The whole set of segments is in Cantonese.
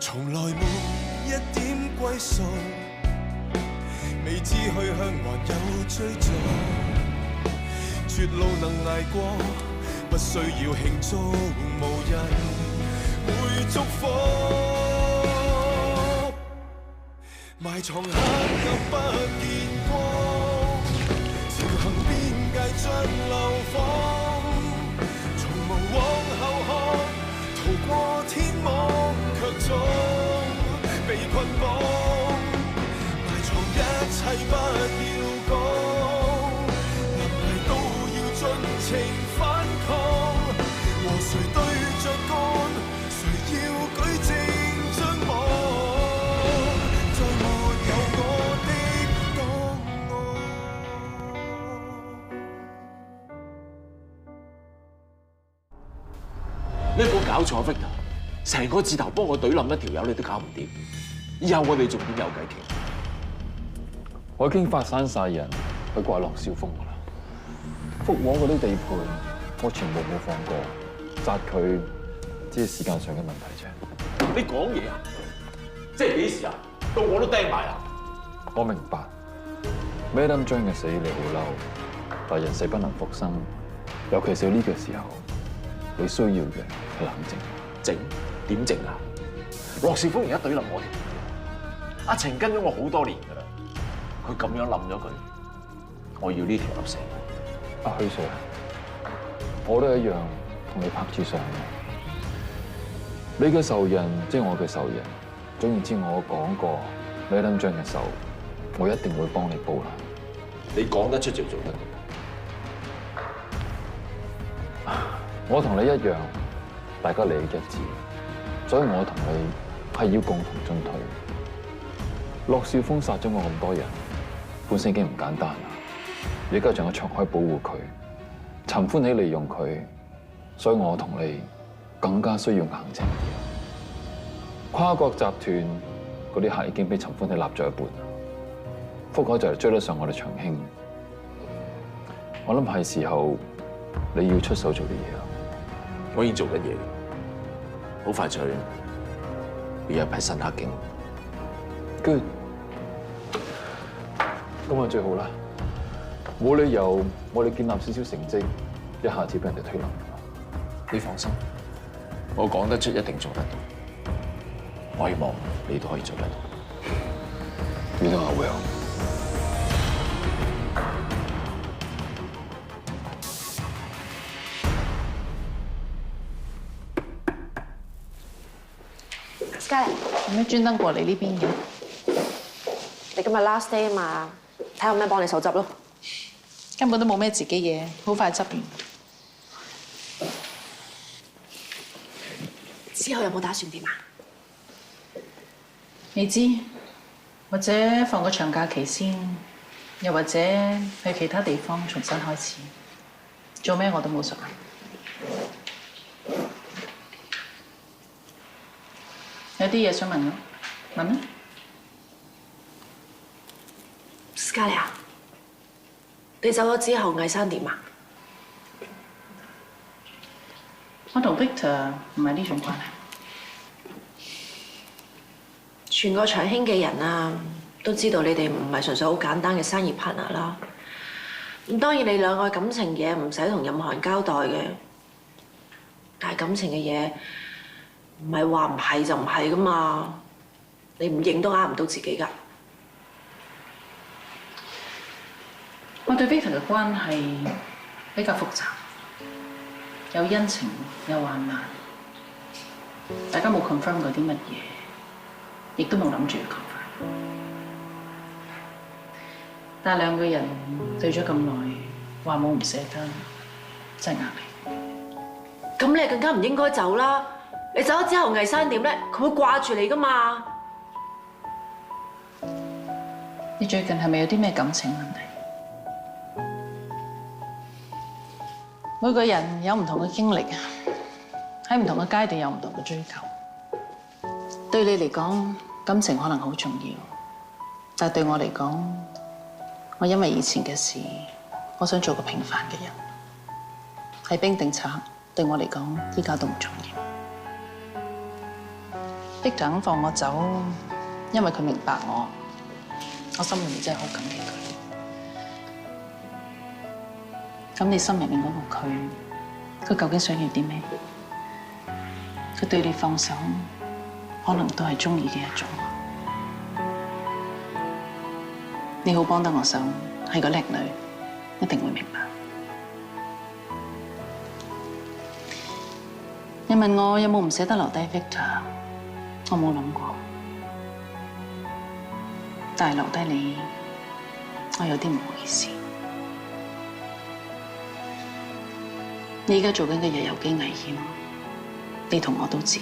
從來沒一點歸屬，未知去向還有追逐，絕路能捱過，不需要慶祝，無人會祝福。埋藏黑暗不見光，前行邊界盡流放，從無往後看，逃過天網，卻總被捆綁。埋藏一切不要講，臨危都要盡情反抗。和誰對着幹，誰要舉正將網，再沒有我的檔案。你有冇搞錯 Victor？ 成個字頭幫我懟冧一條友，你都搞唔掂，以後我哋仲點有計傾？我已經發散晒人去刮駱少峰噶啦，福和嗰啲地盤我全部冇放過，殺佢只係時間上嘅問題啫。你講嘢啊？即係幾時啊？到我都釘埋啊！我明白 Madam 張嘅死你好嬲，但人死不能復生，尤其是呢個時候，你需要嘅係冷靜。靜？點靜啊？駱少峰而家懟冧我條，阿程跟咗我好多年噶啦，佢咁樣冧咗佢，我要呢條粒死。阿許 Sir， 我都一樣同你拍住上嘅。你嘅仇人即係我嘅仇人，總言之我講過 Madam 張嘅仇，我一定會幫你報啦。你講得出就做得到。我同你一樣，大家利益一致，所以我同你係要共同進退。駱少峰殺咗我咁多人，本身已經唔簡單啦，而家仲有長海保護佢，陳歡喜利用佢，所以我同你更加需要硬淨啲。跨國集團嗰啲客已經俾陳歡喜立咗一半，福海就嚟追得上我哋長興，我諗係時候你要出手做啲嘢啦。我已經做緊嘢，好快脆會有一批新黑警。Good， 咁啊最好啦，冇理由我哋建立少少成績，一下子俾人哋推冧。你放心，我講得出，一定做得到。我希望你都可以做得到。You know I will。Scarlett，做咩專登過嚟呢邊嘅？你今日 last day 啊嘛，睇有咩幫你手執咯。根本都冇咩自己嘢，好快執完。之後有冇打算點啊？未知，或者放個長假期先，又或者去其他地方重新開始。做咩我都冇所謂。有啲嘢想問我，問啦。Scarlett， 你走咗之後，魏生點啊？我同 Victor 唔係呢種關係。全個長興嘅人啊，都知道你哋唔係純粹好簡單嘅生意 partner 啦。咁當然你兩個感情嘢唔使同任何人交代嘅，但係感情嘅嘢唔係話唔係就唔係噶嘛，你唔認都呃唔到自己㗎。我對 Victor 嘅關係比較複雜，有恩情，有患難，大家冇 confirm 過啲乜嘢，亦都冇諗住 confirm。但係兩個人對咗咁耐，話冇唔捨得，真係呃你。咁你更加唔應該走啦！你走咗之後，魏生點咧？佢會掛住你㗎嘛？你最近係咪有啲咩感情問題？每個人有唔同嘅經歷，喺唔同嘅階段有唔同嘅追求。對你嚟講，感情可能好重要，但係對我嚟講，我因為以前嘅事，我想做個平凡嘅人。係兵定賊，對我嚟講，依家都唔重要。Victor 肯放我走，因為佢明白我心裏面真係好感激佢。咁你心入面嗰個佢究竟想要啲咩？佢對你放手，可能都係中意嘅一種。你好幫得我手，係個叻女，一定會明白。你問我有冇唔捨得留低 Victor， 我冇諗過。但係留低你，我有啲唔好意思。你而家做緊嘅嘢有幾危險，你同我都知。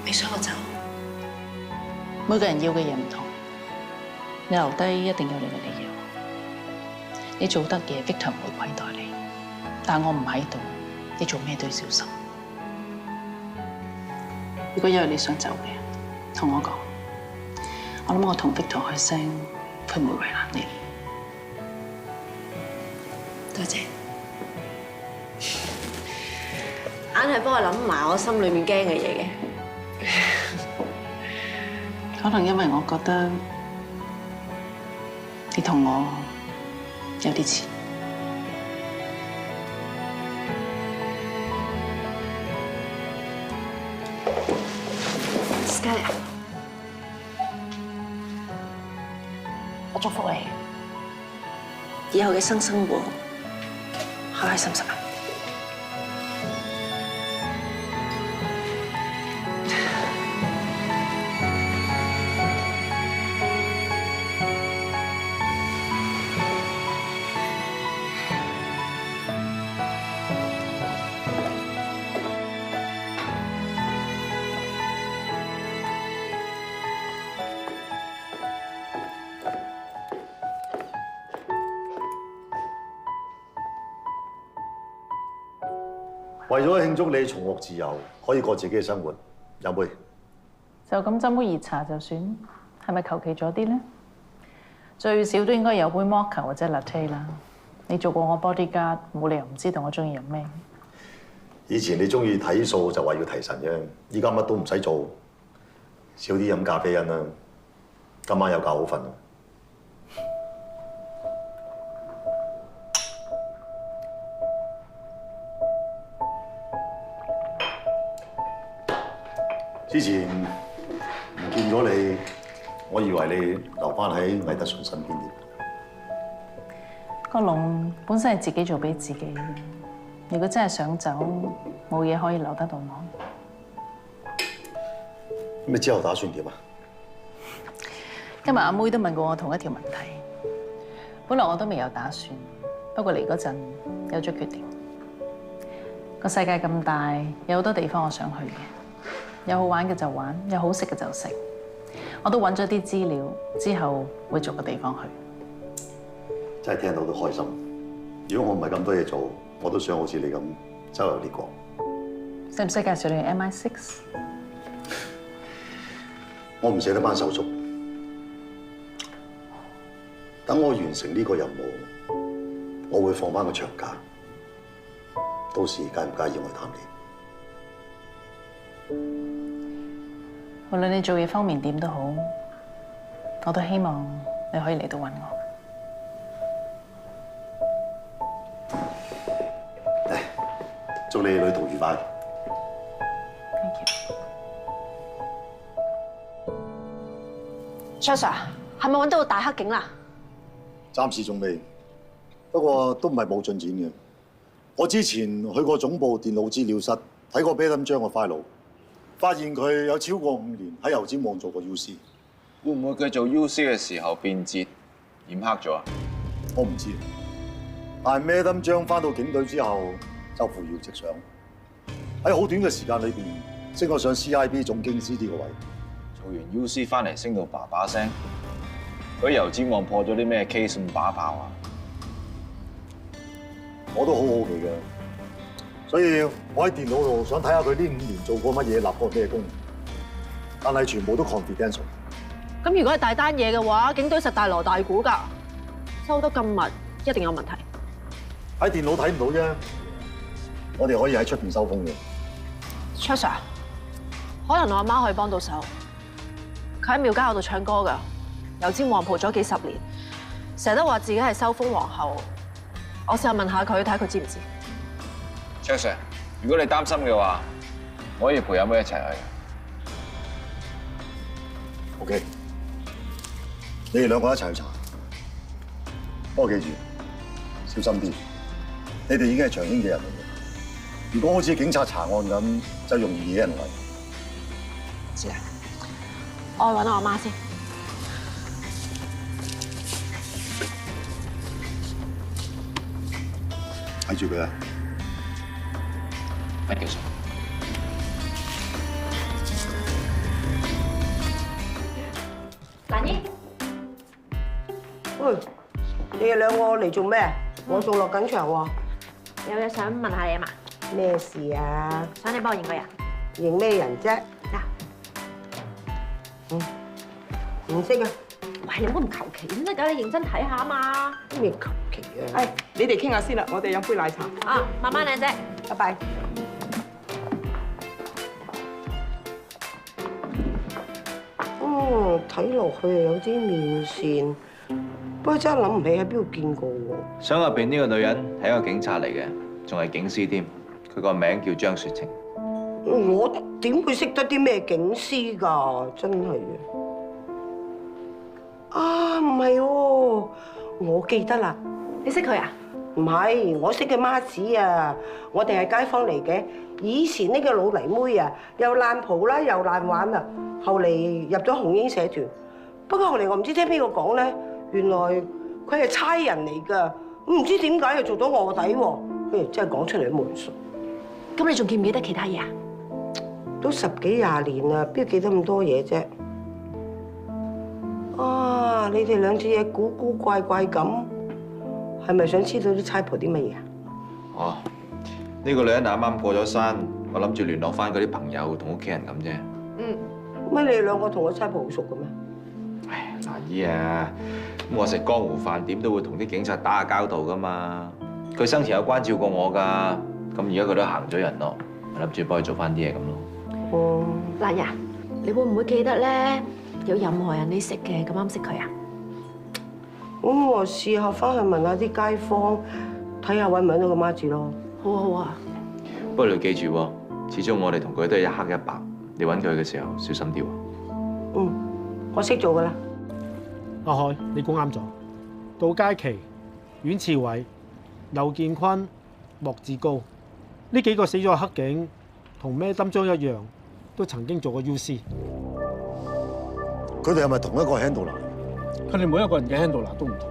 你想我走？每個人要嘅嘢唔同，你留低一定有你嘅理由。你做得嘅 Victor 唔會虧待你，但我唔喺度，你做咩都要小心。如果有日你想走嘅，同我講。我諗我同 Victor 開聲，佢唔會為難你。多謝。硬係幫我諗埋我心裏面驚嘅嘢嘅。可能因為我覺得你同我有啲似。Skyler， 我祝福你以後嘅生活開開心心。為咗慶祝你重獲自由，可以過自己嘅生活，飲杯。就咁斟杯熱茶就算，係咪求其咗啲咧？最少都應該有杯 mocha 或者 latte 啦。你做過我 bodyguard，冇理由唔知道我中意飲咩。以前你中意睇數就話要提神啫，依家乜都唔使做，少啲飲咖啡因啦。今晚有覺好瞓。之前唔見咗你，我以為你留翻喺魏德順身邊添。個籠本身係自己做俾自己嘅，如果真係想走，冇嘢可以留得到我。咁你之後打算點啊？今日阿妹都問過我同一條問題，本來我都未有打算，不過嚟嗰陣有咗決定。個世界咁大，有好多地方我想去嘅。有好玩嘅就玩，有好食嘅就食。我都揾咗啲資料，之後會逐個地方去。真係聽到都開心。如果我唔係咁多嘢做，我都想好似你咁周遊列國。使唔使介紹你去 MI6？ 我唔捨得班手足。等我完成呢個任務，我會放翻個長假。到時介唔介意我去探你？無論你做嘢方面點都好，我都希望你可以嚟到揾我。嚟，祝你旅途愉快。張 Sir， 係咪揾到個大黑警啦？暫時仲未，不過都唔係冇進展嘅。我之前去過總部電腦資料室睇過 Madam 張嘅 file， 發現佢有超過5年喺油尖旺做過 UC。會唔會佢做 UC 嘅時候變節染黑咗啊？我唔知，但係 Madam 張翻到警隊之後就扶搖直上，喺好短嘅時間裏邊升咗上 CIB 總經司呢個位。做完 UC 翻嚟升到叭叭聲，佢喺油尖旺破咗啲咩 case 咁把炮啊？我都好好奇嘅，所以我喺電腦度想睇下佢呢5年做過乜嘢，立過咩功，但係全部都 confidential。咁如果係大單嘢嘅話，警隊實大鑼大鼓㗎，收得咁密，一定有問題。喺電腦睇唔到啫，我哋可以喺出邊收風嘅。卓 Sir，可能我阿媽可以幫到手。佢喺廟街嗰度唱歌㗎，油尖旺蒲咗幾10年，成日都話自己係收風皇后。我試下問下佢，睇佢知唔知。卓 Sir， 如果你擔心嘅話，我可以陪阿妹一齊去。OK， 你哋兩個一齊去查，不過記住小心啲。你哋已經係長興嘅人嚟嘅，如果好似警察查案咁，就容易惹人圍。知啦，我去揾我阿媽先。睇住佢啊！Thank you, sir。蘭姨，喂，你哋兩個嚟做咩？我仲落緊場喎。有嘢想問下你啊嘛？咩事啊？想你幫我認個人。認咩人啫？嗱，唔識啊？喂，你唔好咁求其先得㗎，你認真睇下啊嘛。咩求其啊？誒，你哋傾下先啦，我哋飲杯奶茶。啊，慢慢靚姐。拜拜。睇落去有啲面線，不過真係諗唔起喺邊度見過喎。相入邊呢個女人係一個警察嚟嘅，仲係警司添。佢個名叫張雪晴。我點會識得啲咩警司㗎？真係啊！唔係喎，我記得啦。你識佢啊？唔係，我識嘅媽子啊！我哋係街坊嚟嘅。以前呢個老泥妹啊，又爛蒲啦，又爛玩啊。後嚟入咗紅英社團，不過後嚟我唔知聽邊個講咧，原來佢係差人嚟㗎。唔知點解又做到臥底喎？真係講出嚟都冇人信。咁你仲記唔記得其他嘢啊？都10幾20年啦，邊記得咁多嘢啫？啊！你哋兩隻嘢古古怪怪咁，係咪想知道啲差婆啲乜嘢啊？哦，呢個女人啱啱過咗身，我諗住聯絡翻嗰啲朋友同屋企人咁啫。乜你哋兩個同個差婆好熟嘅咩？唉，蘭姨啊，咁我食江湖飯點都會同啲警察打下交道噶嘛。佢生前有關照過我㗎，咁而家佢都行咗人咯，我諗住幫佢做翻啲嘢咁咯。哦，蘭姨，你會唔會記得咧？有任何人你識嘅咁啱識佢啊？咁我試下翻去問下啲街坊，睇下揾唔揾到個媽子咯。好啊好啊。不過你要記住喎，始終我哋同佢都係一黑一白，你揾佢嘅時候小心啲喎。嗯，我識做㗎啦。阿海，你估啱咗。杜佳琪、阮志偉、劉建坤、莫志高呢幾個死咗嘅黑警，同咩金章一樣，都曾經做過 UC。佢哋係咪同一個 handler？佢哋每一個人嘅 handler 都唔同，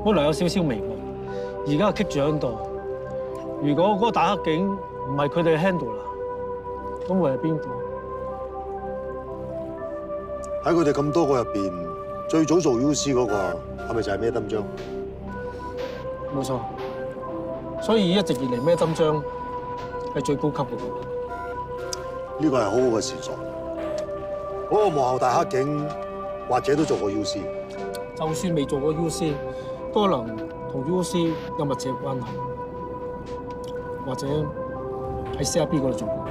本來有少少眉目，而家棘住喺度。如果嗰個打黑警唔係佢哋嘅 handler，咁會係邊個？喺佢哋咁多個入邊，最早做 UC 嗰個係咪就係咩金章？冇錯，所以一直以嚟咩金章係最高級嗰個。呢個係好好嘅線索。嗰個幕後大黑警或者都做過 UC。就算未做過 UC，都可能同 UC 有密切關係，或者喺 CIB 嗰度做過。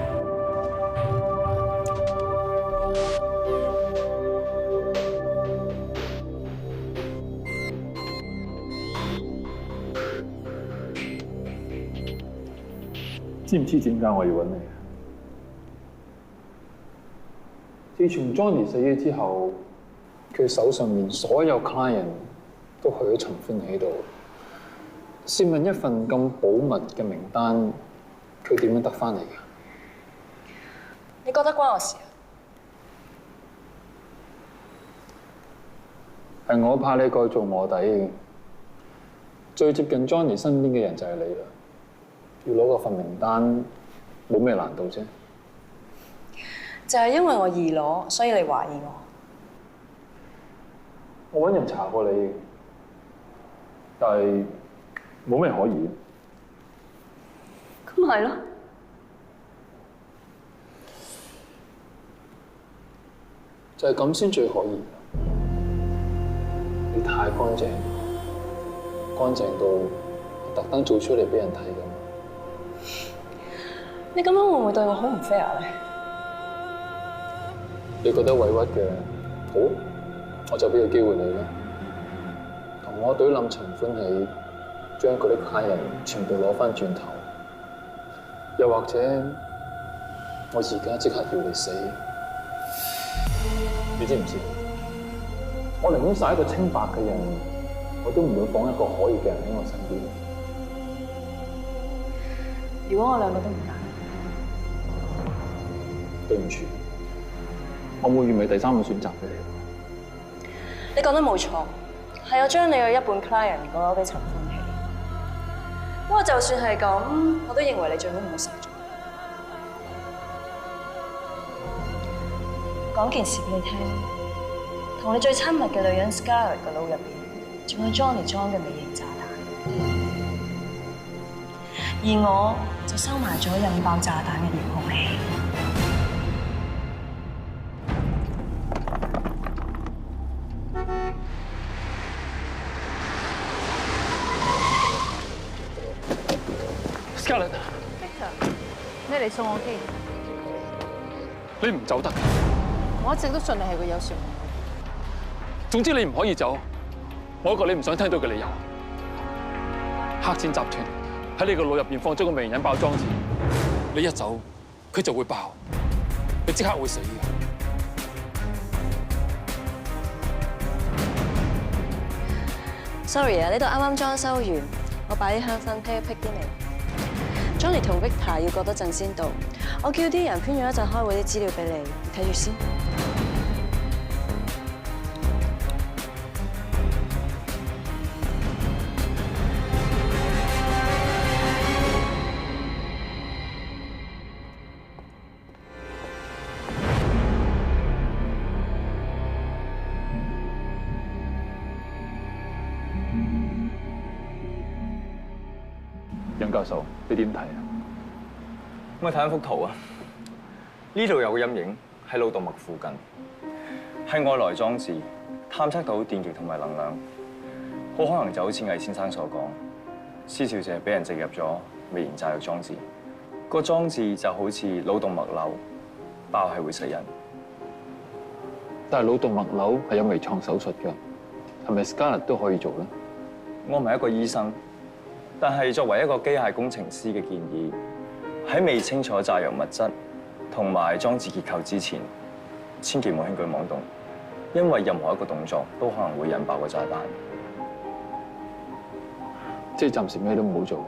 知唔知點解我要揾你？自從 Johnny 死咗之後，佢手上面所有 client 都去咗陳歡喜度。試問一份咁保密嘅名單，佢點樣得翻嚟㗎？你覺得關我事啊？係我怕你過去做臥底，最接近 Johnny 身邊嘅人就係你啦。要攞個份名單，冇咩難度啫。就係因為我易攞，所以你懷疑我。我揾人查過你，但係冇咩可疑。咁咪係咯。就係咁先最可疑。你太乾淨，乾淨到特登做出嚟俾人睇咁。你咁樣會唔會對我好唔 fair 咧？你覺得委屈嘅，好，我就俾個機會你啦。同我隊冧陳歡喜，將嗰啲客人全部攞翻轉頭，又或者我而家即刻要你死，你知唔知？我寧願殺一個清白嘅人，我都唔會放一個可疑嘅人喺我身邊。如果我兩個都唔揀，對唔住，我會預備第三個選擇俾你。你講得冇錯，係我將你嘅一半 client 講咗俾陳歡喜。不過就算係咁，我都認為你最好唔好殺咗。講件事俾你聽，同你最親密嘅女人 Scarlett 嘅腦入邊，仲有 Johnny 裝嘅微型炸彈，而我就收埋咗引爆炸彈嘅遙控器。Victor， 你嚟送我機？你唔走得。我一直都信你係個有善人。總之你唔可以走，我一個你唔想聽到嘅理由。黑錢集團喺你個腦入邊放咗個微型引爆裝置，你一走，佢就會爆，你即刻會死嘅。Sorry 啊，呢度啱啱裝修完，我擺啲香薰辟一辟啲味。Johnny 同 Victor 要過多陣先到，我叫啲人編咗一陣開會啲資料俾你，睇住先。楊教授，你點睇啊？咁啊，睇一幅圖啊！呢度有個陰影喺腦動脈附近，係外來裝置，探測到電極同埋能量，好可能就好似魏先生所講，施小姐俾人植入咗微型炸藥裝置，個裝置就好似腦動脈瘤，爆係會死人。但係腦動脈瘤係有微創手術㗎，係咪 Scarlett 都可以做咧？我唔係一個醫生。但係作為一個機械工程師嘅建議，喺未清楚炸藥物質同埋裝置結構之前，千祈唔好輕舉妄動，因為任何一個動作都可能會引爆個炸彈。即係暫時咩都唔好做。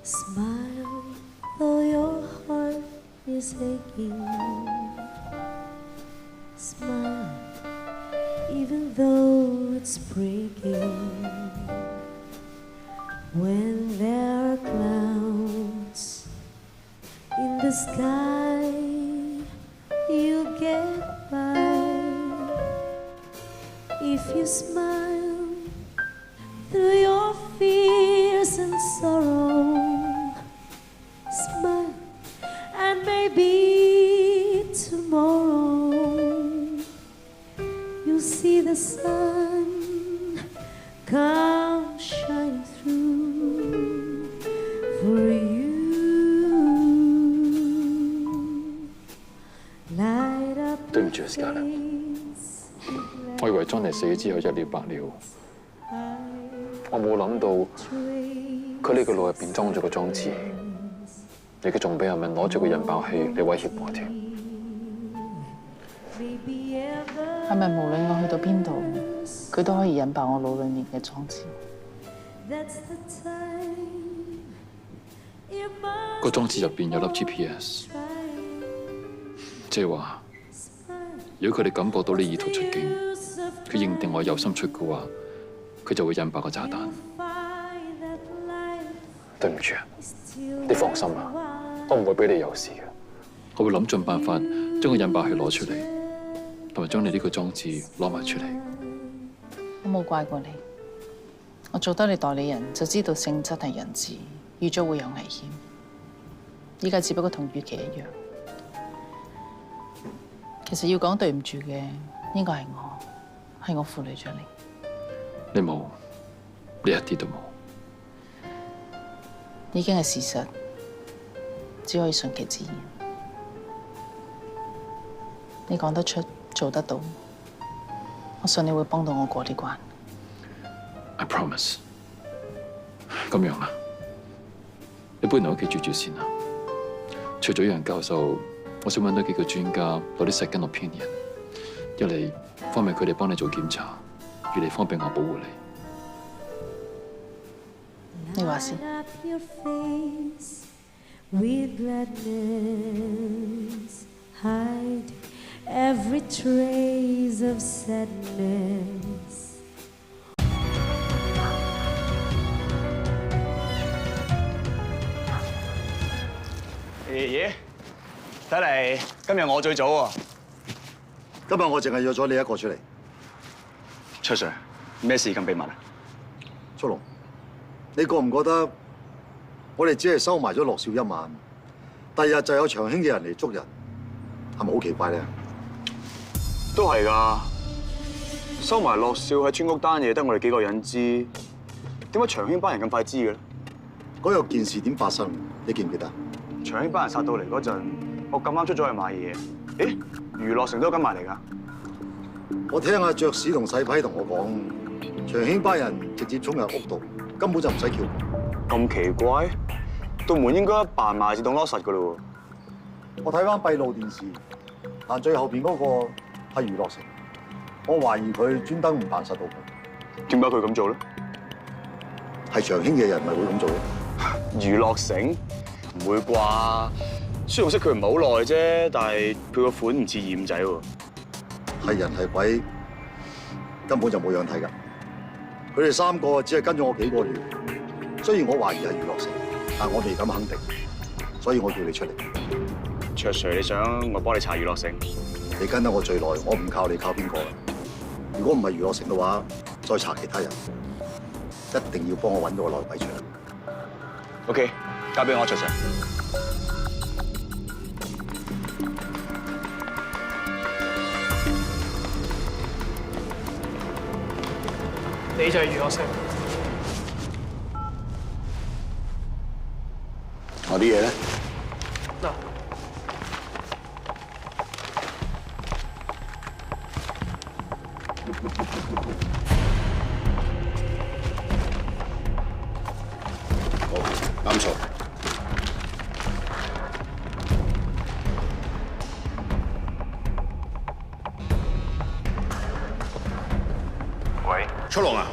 Smile, though your heart is aching. Smile, even though it's breaking. When there are clouds in the sky, you'll get by. If you smile through your fears and sorrow.Smile, and maybe tomorrow you'll see the sun come shining through for you. Light up 對唔住 Scarlett， 我以為 Johnny 死咗之後一了百了，我冇諗到佢呢個腦入邊裝咗個裝置。你嘅仲俾人民攞住個引爆器嚟威脅我添，係咪無論我去到邊度，佢都可以引爆我腦裡面嘅裝置？個裝置入邊有粒 GPS， 即係話，如果佢哋感覺到你意圖出境，佢認定我有心出嘅話，佢就會引爆個炸彈。對唔住啊，你放心啊，我唔會俾你有事嘅。我會諗盡辦法將個引爆器攞出嚟，同埋將你呢個裝置攞埋出嚟。我冇怪過你，我做得你代理人，就知道性質係人質，預咗會有危險。依家只不過同預期一樣。其實要講對唔住嘅，應該係我負累咗你。你冇，你一啲都冇。已經係事實，只可以順其自然。你講得出，做得到，我信你會幫到我過呢關。I promise。咁樣啦，你搬嚟屋企住住先啦。除咗楊教授，我想揾到幾個專家攞啲 second opinion，一嚟方便佢哋幫你做檢查，二嚟方便我保護你。你話先。Every trace of sadness。爺爺，睇嚟今日我最早喎。今日我淨係約咗你一個出嚟。卓 Sir， 咩事咁秘密啊？速龍，你覺唔覺得我哋只係收埋咗樂少一晚，第日就有長興嘅人嚟捉人，係咪好奇怪咧？都係㗎，收埋樂少喺村屋單嘢，得我哋幾個人知，點解長興班人咁快知嘅咧？嗰日件事點發生？你記唔記得？長興班人殺到嚟嗰陣，我咁啱出咗去買嘢，咦？娛樂城都跟埋嚟㗎。我聽阿爵士同細批同我講，長興班人直接衝入屋度，根本就唔使撬。咁奇怪？道門應該扮埋自動攞實㗎咯喎。我睇翻閉路電視，但最後邊嗰個係娛樂城，我懷疑佢專登唔扮實到佢。點解佢咁做咧？係長興嘅人咪會咁做咯？娛樂城唔會啩？雖然我識佢唔係好耐啫，但係佢個款唔似二五仔喎。係人係鬼，根本就冇樣睇㗎。佢哋三個只係跟咗我幾個月，雖然我懷疑係娛樂城，但我未敢肯定，所以我叫你出嚟。卓 Sir， 你想我幫你查娛樂城？你跟得我最耐，我唔靠你，靠邊個啦？如果唔係娛樂城嘅話，再查其他人，一定要幫我揾到個內鬼出嚟。OK， 交俾我，卓 Sir。你就係娛樂城。我啲嘢咧？嗱。啱錯。喂，速龍啊！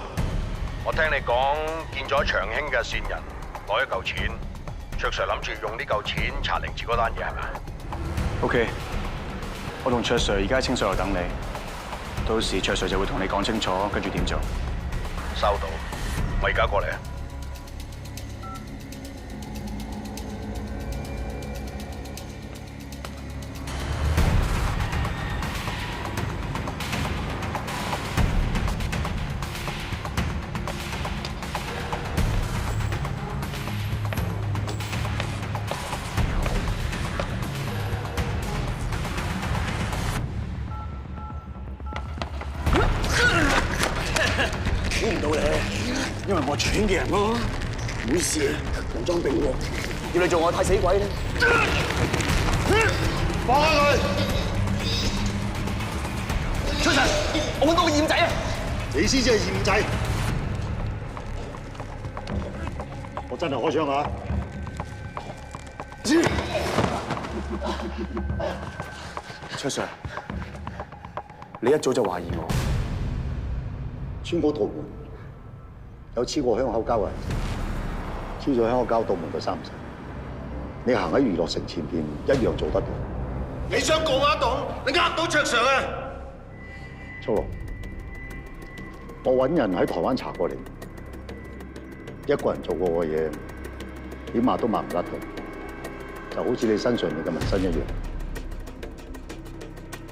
我聽你講見咗長興嘅線人攞一嚿錢，卓 Sir 諗住用呢嚿錢查凌志嗰單嘢係咪 ？OK， 我同卓 Sir 而家喺清水樓等你，到時卓 Sir 就會同你講清楚，跟住點做。收到，我而家過嚟啊！估唔到你，因為我長興嘅人咯。唔好意思啊，武裝兵喎，要你做我太死鬼咧。放開佢！卓 Sir， 我揾到個二五仔啊！你先至係二五仔，我真係開槍啊！卓 Sir， 你一早就懷疑我。村嗰道門有黐過香口膠啊！黐咗香口膠，道門就閂唔實。你行喺娛樂城前邊一樣做得到。你想告我一棟？你呃到卓 Sir 啊！速龍，我揾人喺台灣查過你，一個人做過嘅嘢，點抹都抹唔甩到，就好似你身上面嘅紋身一樣。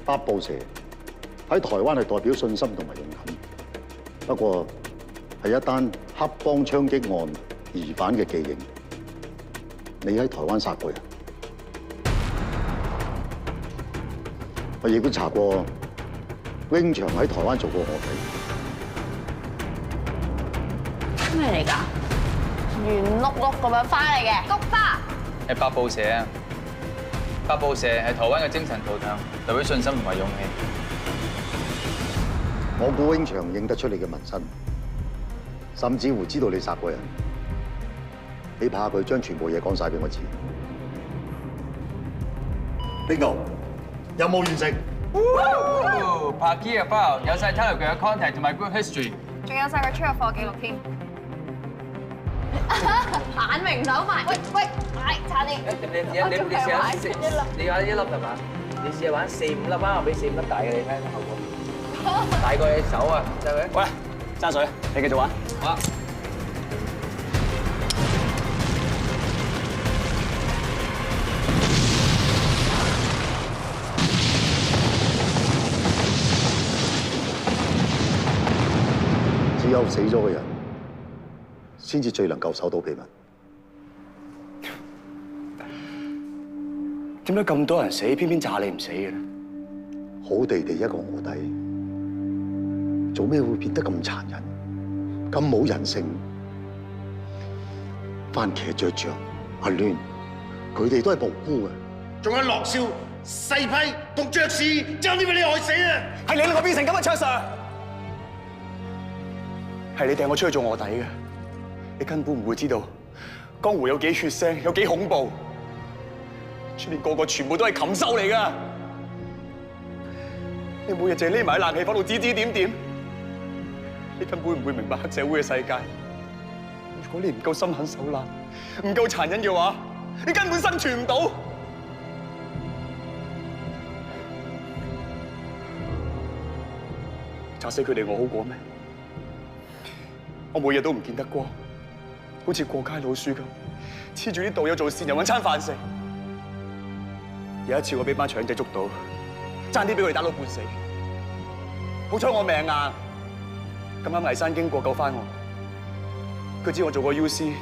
八步蛇喺台灣係代表信心同埋勇敢。不過係一單黑幫槍擊案疑犯嘅記認，你喺台灣殺過人。我亦都查過 Wing 祥喺台灣做過臥底。咩嚟㗎？圓碌碌咁樣花嚟嘅菊花。係百步蛇啊！百步蛇係台灣嘅精神圖騰，代表信心同埋勇氣。我估 Wing 祥認得出你嘅紋身，甚至乎知道你殺過人。你怕佢將全部嘢講晒俾我知。Bingo， 有冇完成？拍 key 嘅 file 有晒 Telegram 嘅 contact 同埋 group history， 仲有晒個出入貨記錄添。眼明手快，喂，差啲。你試下你玩一粒係嘛？你試下玩4、5粒啊！我俾4、5粒大嘅你睇下後果。大過你手啊，真係。喂，揸水，你繼續玩。好。只有死咗嘅人，先至最能夠守到秘密。點解咁多人死，偏偏炸你唔死嘅咧？好地地一個臥底，做咩會變得咁殘忍、咁冇人性？番茄雀醬、阿亂，佢哋都係無辜嘅。仲有樂少、細批同爵士，爭啲俾你害死啊！係你令我變成咁嘅卓 Sir， 係你掟我出去做臥底嘅，你根本唔會知道江湖有幾血腥，有幾恐怖。出面個個全部都係禽獸嚟㗎！你每日淨係匿埋喺冷氣房度指指點點，你根本唔會明白黑社會嘅世界。如果你唔夠心狠手辣，唔夠殘忍嘅話，你根本生存唔到。炸死佢哋我好過咩？我每日都唔見得光，好似過街老鼠咁，黐住啲道友做善人揾餐飯食。有一次我俾班搶仔捉到，爭啲俾佢哋打到半死。好彩我命硬，咁啱魏生經過救翻我。佢知我做過 UC，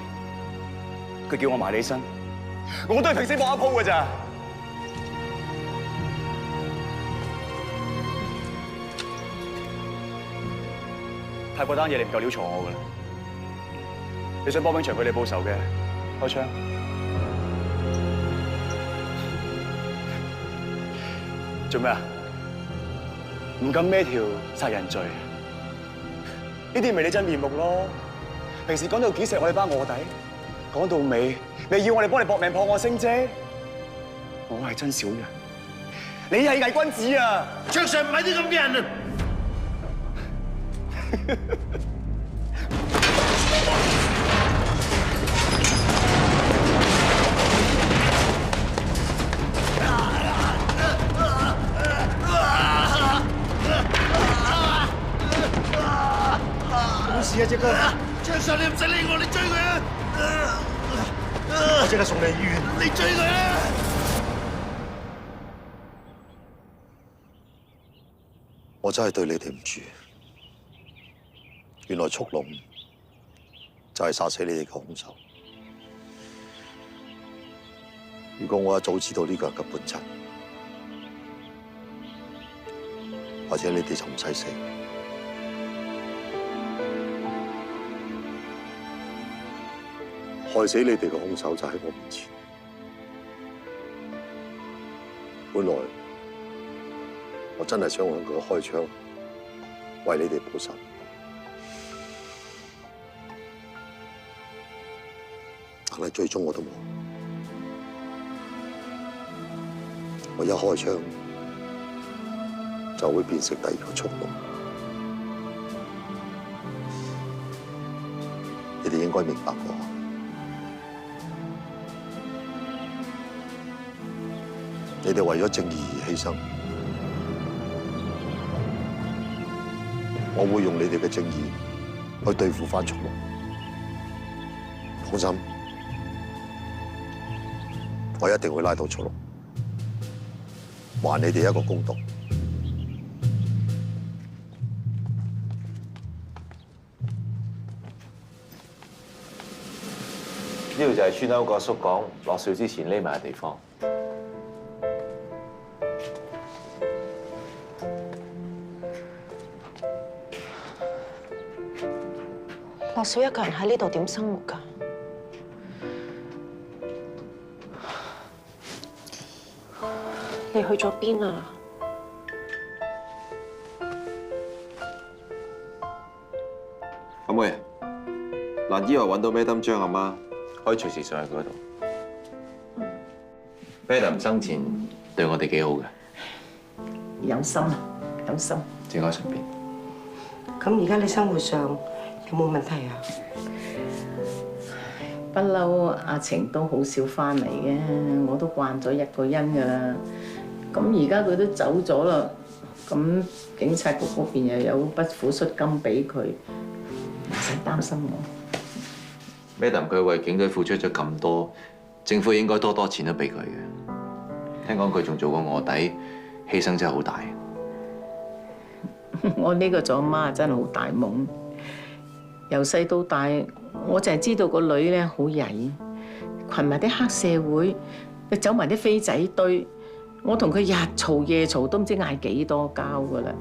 佢叫我埋你身，我都係平死搏一鋪㗎咋。泰國單嘢你唔夠料嘈我㗎啦！你想幫永祥佢哋報仇嘅，開槍。做咩啊？唔敢孭條殺人罪，呢啲咪你真面目咯！平時講到幾錫我哋班臥底，講到尾你要我哋幫你搏命破我升啫。我係真小人，你係偽君子啊！卓 Sir 唔係啲咁嘅人啊！冇事啊，隻哥。卓 Sir 你唔使理我，你追佢啊！我即刻送你去醫院。你追佢啊！我真係對你哋唔住。原來速龍就係殺死你哋嘅兇手。如果我一早知道呢個人嘅本質，或者你哋就唔使死。害死你哋嘅兇手就喺我面前。本來我真係想向佢開槍，為你哋報仇。但係最終我都冇。我一開槍就會變成第二個速龍。你哋應該明白我。你哋為咗正義而犧牲，我會用你哋嘅正義去對付翻速龍。放心，我一定會拉到速龍，還你哋一個公道。呢度就係村歐個叔講落少之前匿埋嘅地方。樂少一個人喺呢度點生活㗎？你去咗邊啊？阿妹，蘭姨話揾到 Madam 張阿媽，可以隨時上去佢嗰度。Madam 生前對我哋幾好嘅，有心啊，有心。正喺身邊。咁而家你生活上有冇問題啊？不嬲，阿晴都好少翻嚟嘅，我都慣咗一個人㗎啦。咁而家佢都走咗啦，咁警察局嗰邊又有筆撫恤金俾佢，唔使擔心我。Madam 佢為警隊付出咗咁多，政府應該多多錢都俾佢嘅。聽講佢仲做過臥底，犧牲真係好大。我呢個做阿媽真係好大懵，由細到大，我就係知道個女咧好曳，群埋啲黑社會，又走埋啲飛仔堆，我同佢日嘈夜嘈，都唔知嗌幾多交噶啦。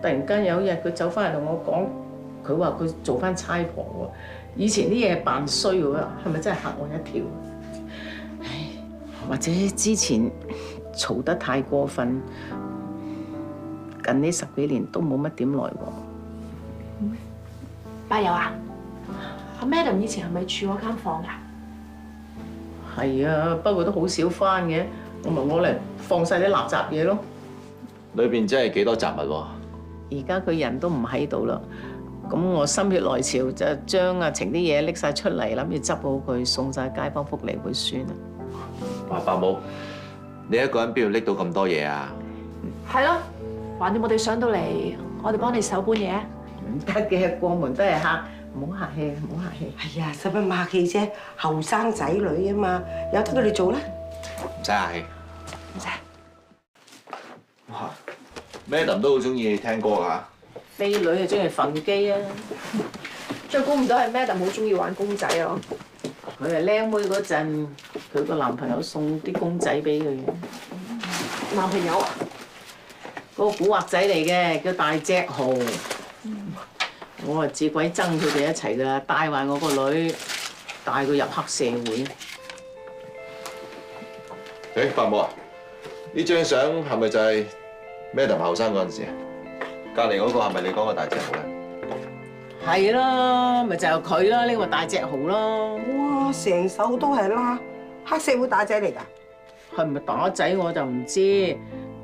突然間有一日佢走翻嚟同我講，佢話佢做翻差婆喎，以前啲嘢扮衰喎，係咪真係嚇我一跳？唉，或者之前嘈得太過分。近呢10幾年都冇乜點來往。巴友啊，阿 Madam 以前係咪住嗰間房㗎？係啊，不過都好少翻嘅，我咪攞嚟放晒啲垃圾嘢咯。裏邊真係幾多雜物喎！而家佢人都唔喺度啦，咁我心血來潮就將阿晴啲嘢拎晒出嚟，諗住執好佢送晒街坊福利會算啦。哇，伯母，你一個人邊度拎到咁多嘢啊？係咯。橫掂我哋上到嚟，我哋幫你手搬嘢。唔得嘅，過門都係客，唔好客氣，唔好客氣。係啊，使乜客氣啫？後生仔女啊嘛，由得佢哋做啦。唔使客氣。唔使。哇 ，Madam 都好中意聽歌㗎。飛女啊，中意瞓機啊。最估唔到係 Madam 好中意玩公仔咯。佢係靚妹嗰陣，佢個男朋友送啲公仔俾佢嘅。男朋友啊？嗰個古惑仔嚟嘅，叫大隻豪。我啊至鬼憎佢哋一齊噶，帶壞我個女，帶佢入黑社會。誒，伯母啊，呢張相係咪就係 Madam 後生嗰陣時啊？隔離嗰個係咪你講嘅大隻豪咧？係咯，咪就係佢咯，呢個大隻豪咯。哇，成手都係啦，黑社會打仔嚟㗎？係咪打仔我就唔知。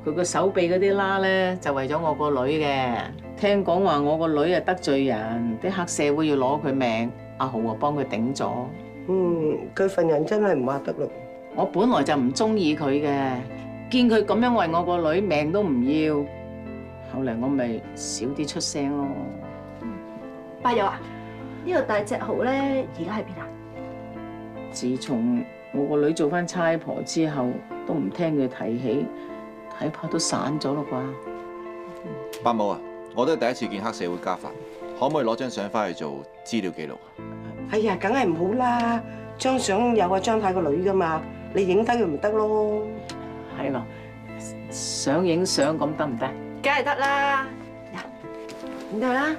佢個手臂嗰啲啦咧，就為咗我個女嘅。聽講話我個女啊得罪人，啲黑社會要攞佢命，阿豪啊幫佢頂咗。佢份人真係唔話得咯。我本來就唔中意佢嘅，見佢咁樣為我個女命都唔要，後嚟我咪少啲出聲咯。巴友啊，呢個大隻豪咧，而家喺邊啊？自從我個女做翻差婆之後，都唔聽佢提起。睇怕都散咗咯啩。伯母啊，我都係第一次見黑社會家法，可唔可以攞張相翻去做資料記錄？哎呀，梗係唔好啦，張相有阿張太個女噶嘛，你影低佢唔得咯。係咯，想影相咁得唔得？梗係得啦，影到啦。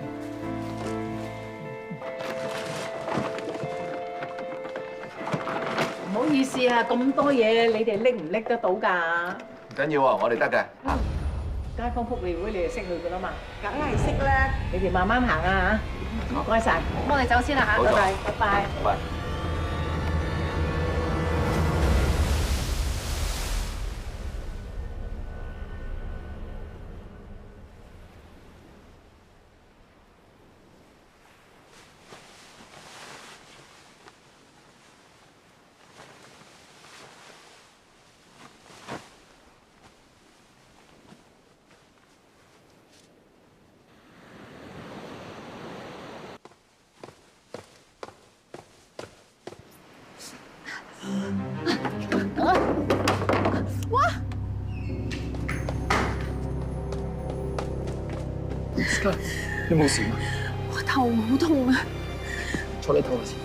唔好意思啊，咁多嘢你哋拎唔拎得到㗎？唔緊要喎，我哋得嘅。街坊福利會你哋識去㗎啦嘛？梗係識啦，你哋慢慢行啊嚇。唔該晒，咁我哋走先啦嚇，拜拜，拜拜。拜。哇！你冇事嗎？我頭好痛啊！坐你唞下先。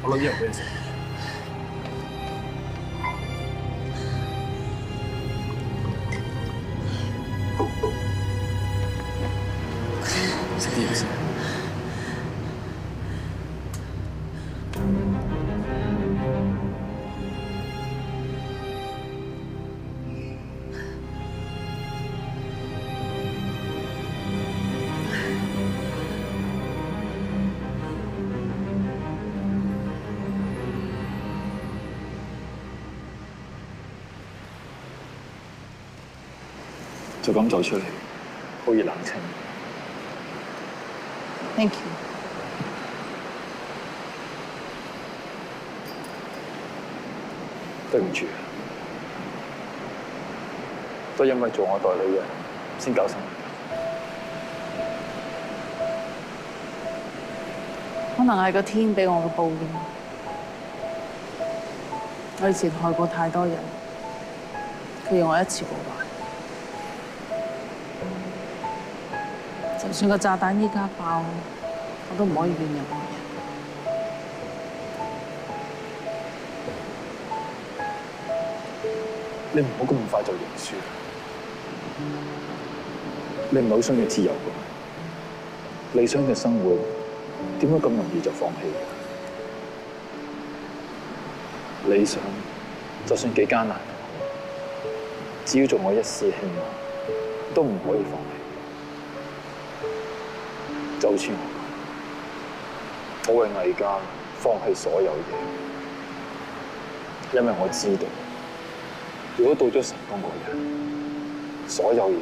我攞啲藥俾你食。食啲藥先。就咁走出嚟，好易冷清。Thank you。對唔住，都因為做我代理人先搞成。可能係個天俾我嘅報應。我以前害過太多人，佢要我一次過還。就算個炸彈依家爆，我都唔可以怨任何人。你唔好咁快就認輸。你唔係好想要自由㗎？理想嘅生活點解咁容易就放棄？理想就算幾艱難，只要做我一絲希望，都唔可以放棄。就好似我為魏家放棄所有嘢，因為我知道，如果到咗成功嗰日，所有嘢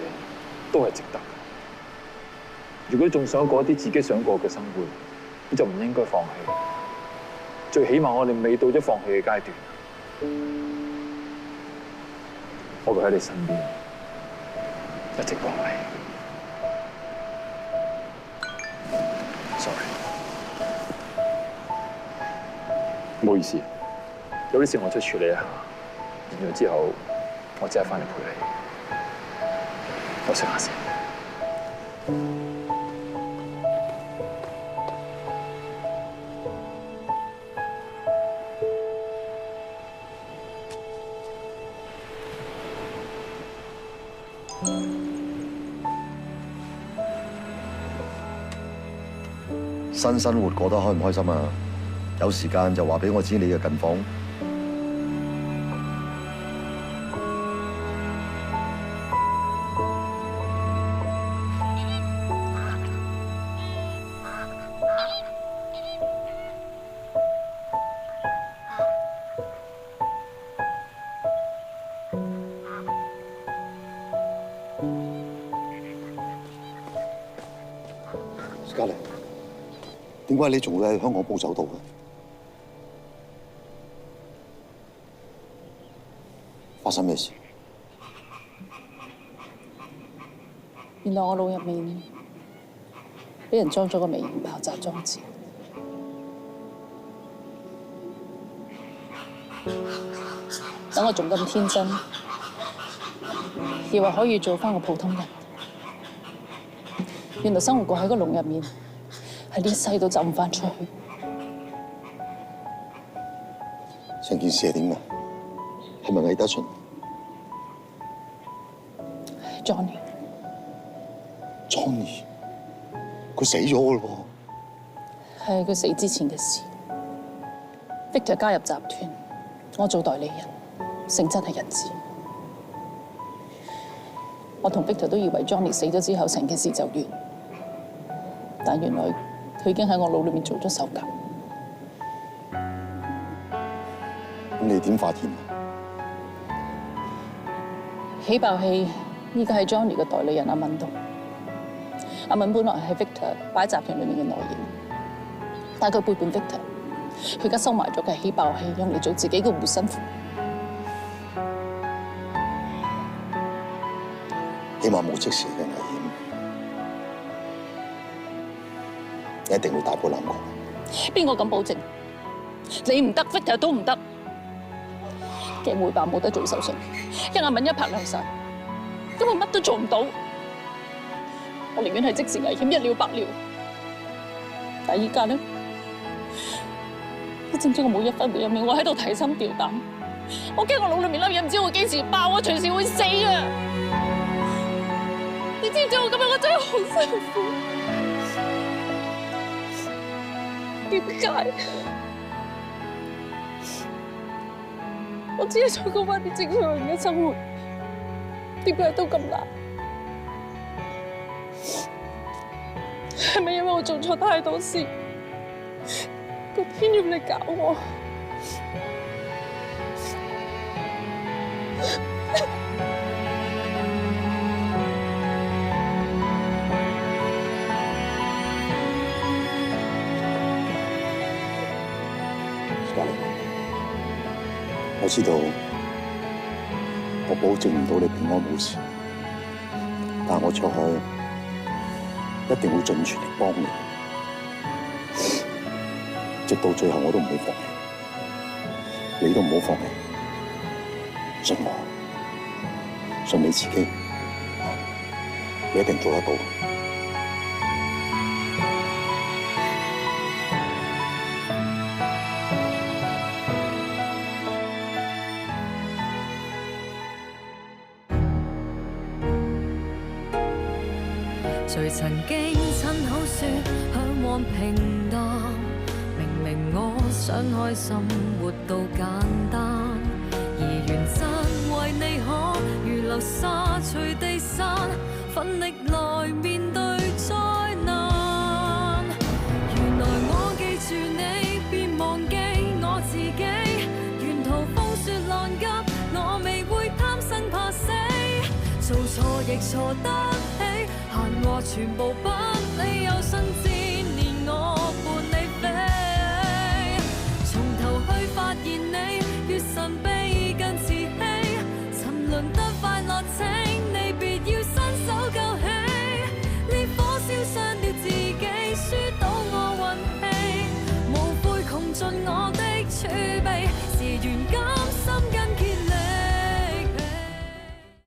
都係值得。如果仲想過一啲自己想過嘅生活，你就唔應該放棄。最起碼我哋未到咗放棄嘅階段，我會喺你身邊，一直幫你。唔好意思，有啲事我出去處理一下，完咗之後我即刻翻嚟陪你。休息下先。新生活過得開唔開心啊？有時間就話俾我知你嘅近況。嘉玲，點解你仲會喺香港鋪酒度嘅？發生咩事？原來我腦入面俾人裝咗個微型爆炸裝置，等我仲咁天真，以為可以做翻個普通人。原來生活過喺個籠入面，係呢一世都走唔翻出去。成件事係點㗎？係咪魏德順 ？Johnny， 佢死咗㗎咯喎。係佢死之前嘅事。Victor 加入集團，我做代理人，性質係一致。我同 Victor 都以為 Johnny 死咗之後，成件事就完。但原來佢已經喺我腦裏面做咗手腳。咁你點發現？起爆器依家係 Johnny 嘅代理人阿敏度。阿敏本來係 Victor 擺喺集團裏面嘅內應，但佢背叛 Victor， 佢而家收埋咗嘅起爆器，用嚟做自己嘅護身符。起碼冇即時嘅危險，你一定會大步攬過。邊個敢保證？你唔得 ，Victor 都唔得。鏡會辦冇得做手術，因阿敏一拍兩散，根本乜都做唔到。我寧願係即時危險，一了百了。但係依家呢，你知唔知我每一分每一秒我喺度提心吊膽，我驚我腦裏面粒嘢唔知會幾時爆，我隨時會死啊！你知唔知我今日我真係好辛苦？點解？我只係想過翻啲正常人嘅生活，點解都咁難？係咪因為我做錯太多事，個天要嚟搞我？我知道我保證唔到你平安冇事，但我出去一定會盡全力幫你，直到最後我都唔會放棄，你都唔好放棄，信我，信你自己，你一定做得到。誰曾經親口說嚮往平淡？明明我想開心活到簡單，而原則為你可如流沙隨地散，奮力來面對災難。原來我記住你，別忘記我自己。沿途風雪浪急，我未會貪生怕死，做錯亦錯得起。閒話全部不